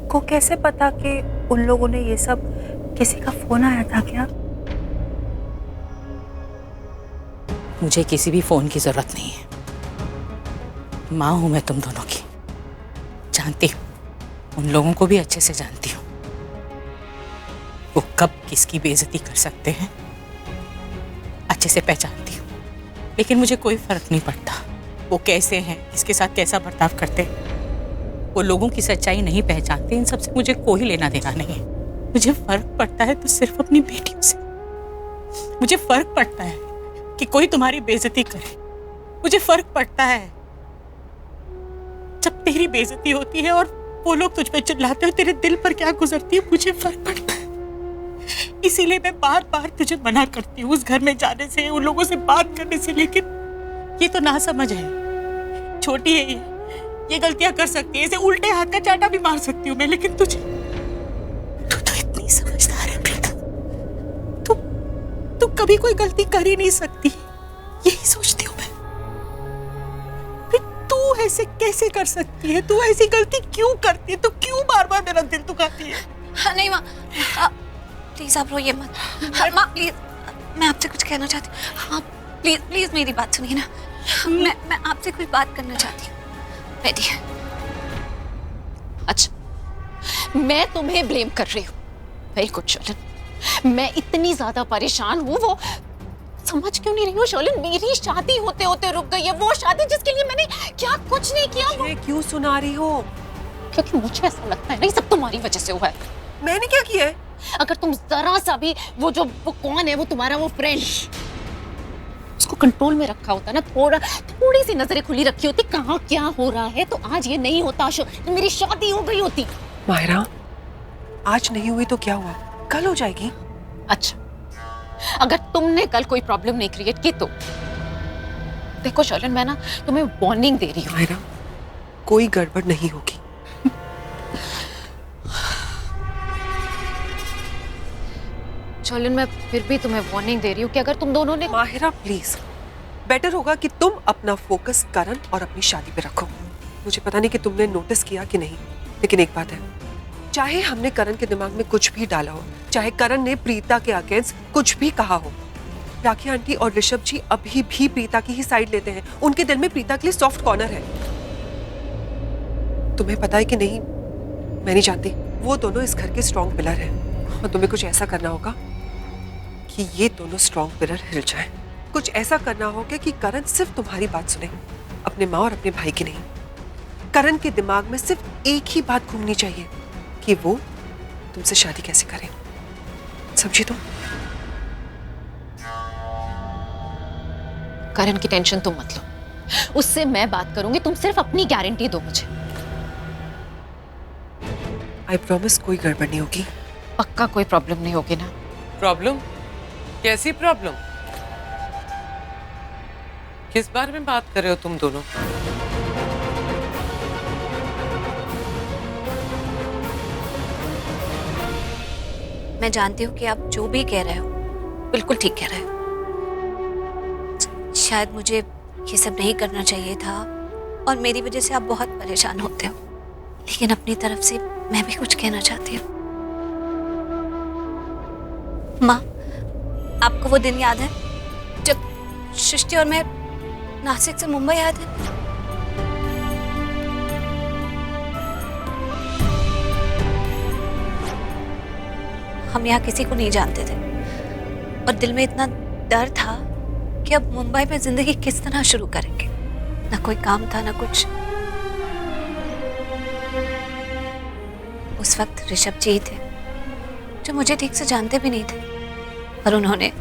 आपको कैसे पता कि उन लोगों ने ये सब, किसी का फोन आया था क्या? मुझे किसी भी फोन की जरूरत नहीं है। माँ हूं मैं तुम दोनों की, जानती हूँ, उन लोगों को भी अच्छे से जानती हूँ। वो कब किसकी बेइज्जती कर सकते हैं अच्छे से पहचानती हूँ। लेकिन मुझे कोई फर्क नहीं पड़ता वो कैसे हैं, किसके साथ कैसा बर्ताव करते हैं। वो लोगों की सच्चाई नहीं पहचानते, इन सबसे मुझे कोई लेना देना नहीं है। मुझे फर्क पड़ता है तो सिर्फ अपनी बेटियों से। मुझे फर्क पड़ता है कि कोई तुम्हारी बेइज्जती करे। मुझे फर्क पड़ता है जब तेरी बेइज्जती होती है और वो लोग तुझ पे चिल्लाते हैं, तेरे दिल पर क्या गुजरती है। मुझे फर्क पड़ता है, इसीलिए मैं बार बार तुझे मना करती हूँ उस घर में जाने से, उन लोगों से बात करने से। लेकिन ये तो नासमझ है, छोटी है ये गलतियां कर सकती है, इसे उल्टे हाथ का चाटा भी मार सकती हूँ मैं। लेकिन तू तो इतनी समझदार है प्रीता, तू कभी कोई गलती कर ही नहीं सकती, यही सोचती हूँ मैं। फिर तू ऐसे कैसे कर सकती है? तू ऐसी गलती क्यों करती है? तू क्यों बार बार मेरा दिल दुखाती है? हाँ, नहीं माँ, प्लीज आप रोइए मत। हाँ, माँ प्लीज, मैं आपसे कुछ कहना चाहती हूँ। हाँ प्लीज प्लीज मेरी बात सुनिए ना। मैं आपसे कोई बात करना चाहती हूँ। बैठिए। अच्छा, मैं तुम्हें ब्लेम कर रही हूँ। वेरी गुड शोलन, मैं इतनी ज्यादा परेशान हूँ, वो समझ क्यों नहीं रही हो शोलन? मेरी शादी होते होते रुक गई है, वो शादी जिसके लिए मैंने क्या कुछ नहीं किया। ये क्यों सुना रही हो? क्योंकि मुझे ऐसा लगता है ना, ये सब तुम्हारी वजह से हुआ है। मैंने क्या किया है? अगर तुम जरा सा भी वो कौन है, वो तुम्हारा वो फ्रेंड, उसको कंट्रोल में रखा होता ना, थोड़ी सी नजरें खुली रखी होती कहाँ क्या हो रहा है, तो आज ये नहीं होता। मेरी शादी हो गई होती। मायरा, आज नहीं हुई तो क्या हुआ, कल हो जाएगी। अच्छा, अगर तुमने कल कोई प्रॉब्लम नहीं क्रिएट की तो देखो शोलन, मैं ना तुम्हें वार्निंग दे रही हूँ। मायरा, कोई गड़बड़ नहीं होगी। शोलन, मैं फिर भी तुम्हें वार्निंग दे रही हूँ कि अगर तुम दोनों ने। माहिरा प्लीज, बेटर होगा कि तुम अपना फोकस करण और अपनी शादी पे रखो। मुझे पता नहीं कि तुमने नोटिस किया कि नहीं, लेकिन एक बात है, चाहे हमने करण के दिमाग में कुछ भी डाला हो, चाहे करण ने प्रीता के अगेंस्ट कुछ भी कहा हो, राखी आंटी और ऋषभ जी अभी भी प्रीता की ही साइड लेते हैं। उनके दिल में प्रीता के लिए सॉफ्ट कॉर्नर है। तुम्हें पता है कि नहीं, मैं नहीं जानती, वो दोनों इस घर के स्ट्रॉन्ग पिलर हैं और तुम्हें कुछ ऐसा करना होगा कि ये दोनों स्ट्रॉन्ग पिलर हिल जाएं। कुछ ऐसा करना होगा कि करण सिर्फ तुम्हारी बात सुने, अपने माँ और अपने भाई की नहीं। करण के दिमाग में सिर्फ एक ही बात घूमनी चाहिए कि वो तुमसे शादी कैसे करें। समझी तुम? करण की टेंशन तुम मत लो, उससे मैं बात करूंगी, तुम सिर्फ अपनी गारंटी दो मुझे। आई प्रॉमिस कोई गड़बड़ नहीं होगी। पक्का कोई प्रॉब्लम नहीं होगी ना? प्रॉब्लम? कैसी प्रॉब्लम? किस बारे में बात कर रहे हो तुम दोनों? मैं जानती हूँ कि आप जो भी कह रहे हो बिल्कुल ठीक कह रहे हो। शायद मुझे ये सब नहीं करना चाहिए था और मेरी वजह से आप बहुत परेशान होते हो, लेकिन अपनी तरफ से मैं भी कुछ कहना चाहती हूँ। माँ, आपको वो दिन याद है जब सृष्टि और मैं नासिक से मुंबई आए थे? हम यहाँ किसी को नहीं जानते थे और दिल में इतना डर था कि अब मुंबई में जिंदगी किस तरह शुरू करेंगे। ना कोई काम था ना कुछ। उस वक्त ऋषभ जी थे जो मुझे ठीक से जानते भी नहीं थे और उन्होंने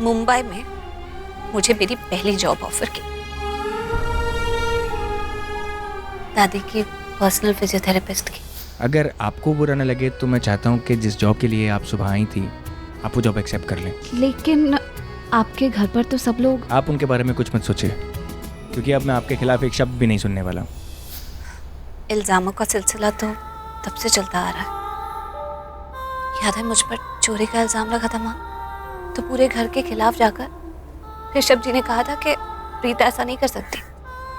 मुंबई में मुझे मेरी पहली जॉब ऑफर की, दादी की पर्सनल फिजियोथेरेपिस्ट की। अगर आपको बुरा न लगे तो मैं चाहता हूँ कि जिस जॉब के लिए आप सुबह आई थी आप वो जॉब एक्सेप्ट कर लें। लेकिन आपके घर पर तो सब लोग। आप उनके बारे में कुछ मत सोचिए, क्योंकि अब मैं आपके खिलाफ एक शब्द भी नहीं सुनने वाला। इल्जामों का सिलसिला तो तब से चलता आ रहा है। याद है मुझ पर चोरी का इल्जाम लगा था माँ, तो पूरे घर के खिलाफ जाकर ऋषभ जी ने कहा था कि प्रीता ऐसा नहीं कर सकती।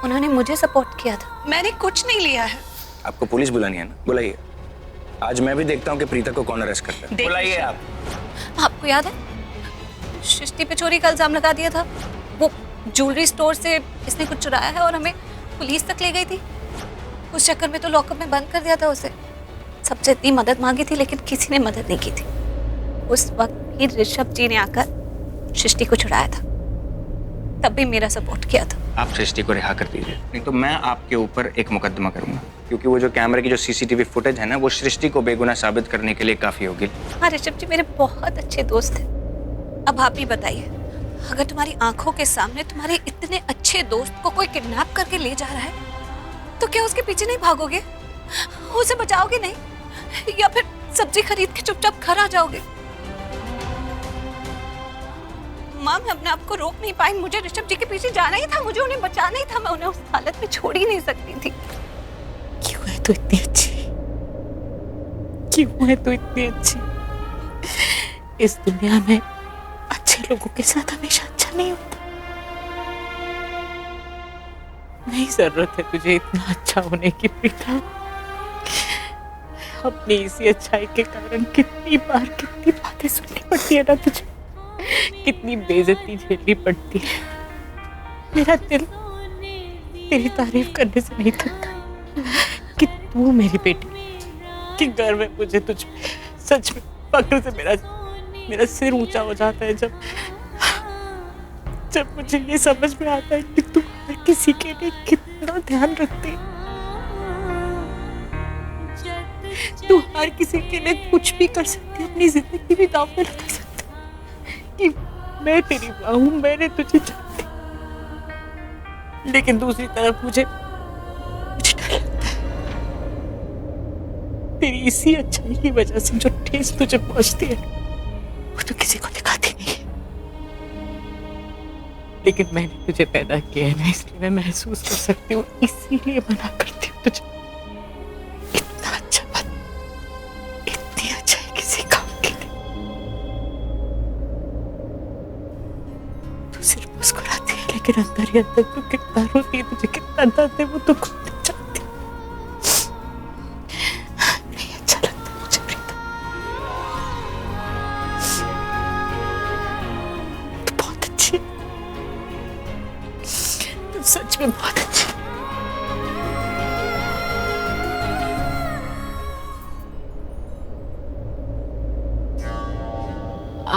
उन्होंने मुझे सपोर्ट किया था। मैंने कुछ नहीं लिया है। आपको पुलिस बुलानी है ना, बुलाइए। आज मैं भी देखता हूँ कि प्रीता को कौन अरेस्ट करता है। बुलाइए आप। आपको याद है सृष्टि पे चोरी का इल्जाम लगा दिया था? वो ज्वेलरी स्टोर से इसने कुछ चुराया है और हमें पुलिस तक ले गई थी। उस चक्कर में तो लॉकअप में बंद कर दिया था उसे। सबसे इतनी मदद मांगी थी लेकिन किसी ने मदद नहीं की थी। उस वक्त ही ऋषभ जी ने आकर सृष्टि को छुड़ाया था, तब भी मेरा सपोर्ट किया था। आप सृष्टि को रिहा कर दीजिए, नहीं तो मैं आपके ऊपर एक मुकदमा करूंगा, क्योंकि वो जो कैमरे की जो सीसीटीवी फुटेज है ना, वो सृष्टि को बेगुनाह साबित करने के लिए काफी होगी। हाँ ऋषभ जी मेरे बहुत अच्छे दोस्त हैं। अब आप ही बताइए, अगर तुम्हारी आंखों के सामने तुम्हारे इतने अच्छे दोस्त को कोई किडनैप करके ले जा रहा है, तो क्या उसके पीछे नहीं भागोगे? उसे बचाओगे नहीं, या फिर सब्जी खरीद के चुपचाप घर आ जाओगे? माँ, मैं अपने आप को रोक नहीं पाई। मुझे ऋषभ जी के पीछे जाना ही था, मुझे उन्हें बचाना ही था। मैं उन्हें उस हालत में छोड़ ही नहीं सकती थी। क्यों है तू इतनी अच्छी? क्यों है तू इतनी अच्छी? इस दुनिया में अच्छे लोगों के साथ हमेशा अच्छा नहीं होता। नहीं जरूरत है तुझे इतना अच्छा होने की प्रीता। अपनी इसी अच्छाई के कारण कितनी बातें सुननी पड़ती है ना तुझे, कितनी बेइज्जती झेलनी पड़ती है। मेरा दिल तेरी तारीफ करने से नहीं थकता कि तू मेरी बेटी, कि घर में मुझे तुझ सच में फक्र से मेरा सिर ऊंचा हो जाता है जब मुझे ये समझ में आता है कि तू हर किसी के लिए कितना ध्यान रखती है। तू हर किसी के लिए कुछ भी कर सकती है, अपनी जिंदगी भी दांव पे लगा सकती है कि मैं तेरी माँ हूं, मैंने तुझे चाहती। लेकिन दूसरी तरफ मुझे डर लगता है तेरी इसी अच्छाई की वजह से जो ठेस तुझे पहुंचती है वो तो किसी को दिखाती नहीं है। लेकिन मैंने तुझे पैदा किया है ना, इसलिए मैं महसूस कर सकती हूँ, इसीलिए मना करती हूँ तुझे। इतना अच्छा बन, इतनी अच्छाई किसी काम के लिए। तू सिर्फ मुस्कुराती है लेकिन अंदर ही अंदर तू कितना रोती है, तुझे कितना दर्द है वो तो खुद नहीं जानती। नहीं अच्छा लगता मुझे प्रीता। तू बहुत अच्छी है, तू सच में बहुत अच्छी है।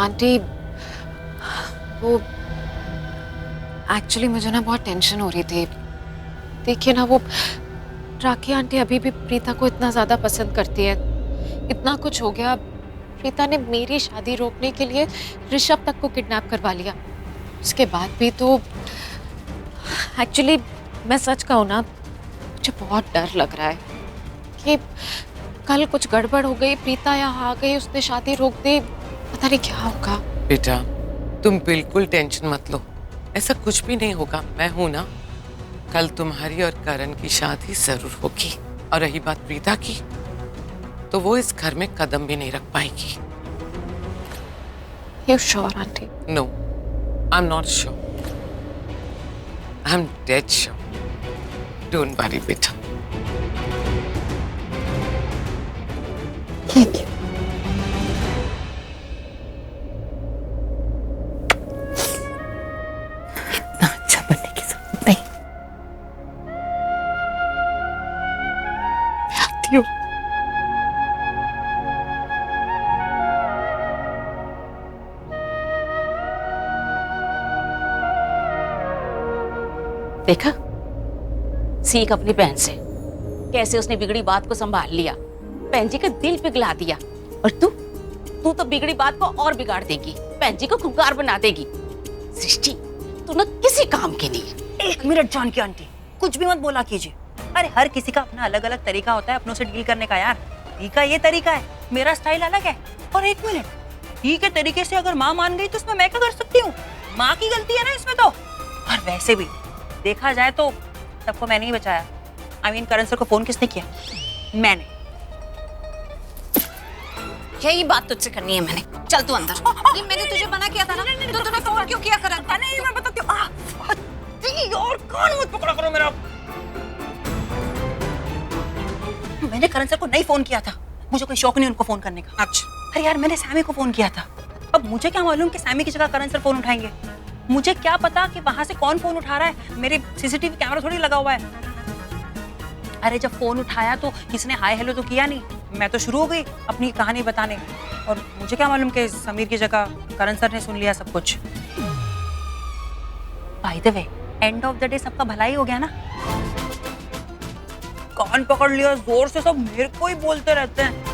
आंटी, वो एक्चुअली मुझे ना बहुत टेंशन हो रही थी। देखिए ना, वो राखी आंटी अभी भी प्रीता को इतना ज़्यादा पसंद करती है। इतना कुछ हो गया, प्रीता ने मेरी शादी रोकने के लिए ऋषभ तक को किडनैप करवा लिया। उसके बाद भी तो एक्चुअली मैं सच कहूँ ना, मुझे बहुत डर लग रहा है कि कल कुछ गड़बड़ हो गई, प्रीता यहाँ आ गई, उसने शादी रोक दी, पता नहीं क्या होगा। बेटा तुम बिल्कुल टेंशन मत लो, ऐसा कुछ भी नहीं होगा। मैं हूं ना, कल तुम्हारी और करण की शादी जरूर होगी। और रही बात प्रीता की, तो वो इस घर में कदम भी नहीं रख पाएगी। You sure, aunty? No, I'm not sure. I'm dead sure. Don't worry, बेटा। Thank you. इतना अच्छा बनने की जरूरत नहीं। मैं आती हूँ। देखा सीख अपनी बहन से, कैसे उसने बिगड़ी बात को संभाल लिया, बहन जी का दिल पिघला दिया। और तू तो बिगड़ी बात को और बिगाड़ देगी, बहन जी को खुंखार बना देगी। सृष्टि तू ना किसी काम की नहीं है। एक मिनट जानकी आंटी, कुछ भी मत बोला कीजिए। अरे हर किसी का अपना अलग अलग तरीका होता है अपनों से डील करने का यार। टी का ये तरीका है, मेरा स्टाइल अलग है। और एक मिनट, टी के तरीके से अगर माँ मान गई तो उसमें मैं क्या कर सकती हूँ? माँ की गलती है ना इसमें तो। और वैसे भी देखा जाए तो सबको मैंने ही बचाया। I mean, करण सर को फोन किसने किया? मैंने। यही बात तुझसे करनी है मैंने। चल तू अंदर। ये मैंने तुझे मना किया था ना, तो तूने फोन क्यों किया करण? नहीं मैं बताती हूँ। और कान मत पकड़ा करो मेरा। मैंने करण सर को नहीं फोन किया था, मुझे कोई शौक नहीं उनको फोन करने का। अच्छा, अरे यार मैंने सैमी को फोन किया था, अब मुझे क्या मालूम कि सैमी की जगह करण सर फोन उठाएंगे। मुझे क्या पता कि वहां से कौन फोन उठा रहा है, मेरे सीसीटीवी कैमरा थोड़ी लगा हुआ है। अरे जब फोन उठाया तो किसने हाय हेलो तो किया नहीं, मैं तो शुरू हो गई अपनी कहानी बताने, और मुझे क्या मालूम कि समीर की जगह करण सर ने सुन लिया सब कुछ। By the way, end of the day सबका भलाई हो गया ना। कान पकड़ लिया जोर से, सब मेरे को ही बोलते रहते हैं।